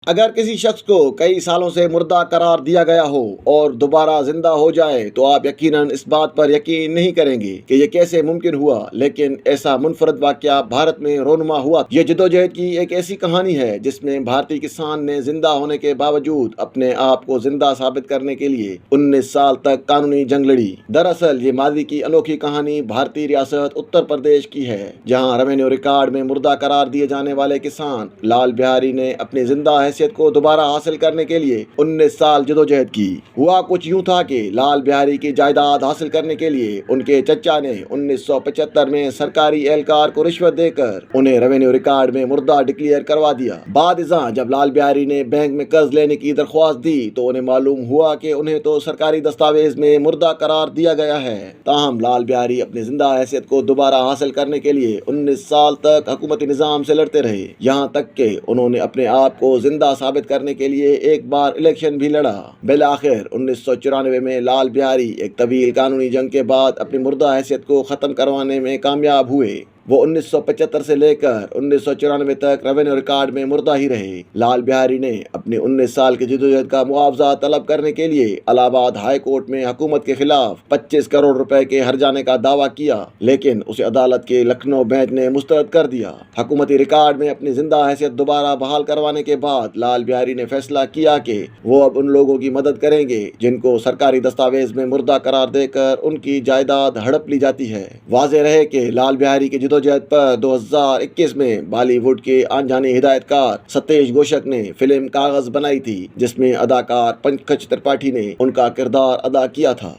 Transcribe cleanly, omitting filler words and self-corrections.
اگر کسی شخص کو کئی سالوں سے مردہ قرار دیا گیا ہو اور دوبارہ زندہ ہو جائے تو آپ یقیناً اس بات پر یقین نہیں کریں گے کہ یہ کیسے ممکن ہوا، لیکن ایسا منفرد واقعہ بھارت میں رونما ہوا۔ یہ جدوجہد کی ایک ایسی کہانی ہے جس میں بھارتی کسان نے زندہ ہونے کے باوجود اپنے آپ کو زندہ ثابت کرنے کے لیے 19 سال تک قانونی جنگ لڑی۔ دراصل یہ ماضی کی انوکھی کہانی بھارتی ریاست اتر پردیش کی ہے، جہاں ریونیو ریکارڈ میں مردہ قرار دیے جانے والے کسان لال بہاری نے اپنی زندہ حیثیت کو دوبارہ حاصل کرنے کے لیے 19 سال جدوجہد کی۔ ہوا کچھ یوں تھا کہ لال بہاری کی جائیداد حاصل کرنے کے لیے ان کے چچا نے 1975 میں سرکاری اہلکار کو رشوت دے کر انہیں ریونیو ریکارڈ میں مردہ ڈکلیئر کروا دیا۔ بعد ازاں جب لال بہاری نے بینک میں قرض لینے کی درخواست دی تو انہیں معلوم ہوا کہ انہیں تو سرکاری دستاویز میں مردہ قرار دیا گیا ہے۔ تاہم لال بہاری اپنی زندہ حیثیت کو دوبارہ حاصل کرنے کے لیے 19 سال تک حکومتی نظام سے لڑتے رہے، یہاں تک کہ انہوں نے اپنے آپ کو زندہ ثابت کرنے کے لیے ایک بار الیکشن بھی لڑا۔ بالآخر 1994 میں لال بہاری ایک طویل قانونی جنگ کے بعد اپنی مردہ حیثیت کو ختم کروانے میں کامیاب ہوئے۔ وہ 1975 سے لے کر 1994 تک ریونیو ریکارڈ میں مردہ ہی رہے۔ لال بہاری نے اپنی 19 سال کی جدوجہد کا معاوضہ طلب کرنے کے لیے الہ آباد ہائی کورٹ میں حکومت کے خلاف 25 کروڑ روپے کے ہرجانے کا دعویٰ کیا، لیکن اسے عدالت کے لکھنؤ بینچ نے مسترد کر دیا۔ حکومتی ریکارڈ میں اپنی زندہ حیثیت دوبارہ بحال کروانے کے بعد لال بہاری نے فیصلہ کیا کہ وہ اب ان لوگوں کی مدد کریں گے جن کو سرکاری دستاویز میں مردہ قرار دے کر ان کی جائیداد ہڑپ لی جاتی ہے۔ واضح رہے کہ لال بہاری کی جدوجہد پر 2021 میں بالی ووڈ کے آن جانے ہدایت کار ستیش گوشک نے فلم کاغذ بنائی تھی، جس میں اداکار پنکج ترپاٹھی نے ان کا کردار ادا کیا تھا۔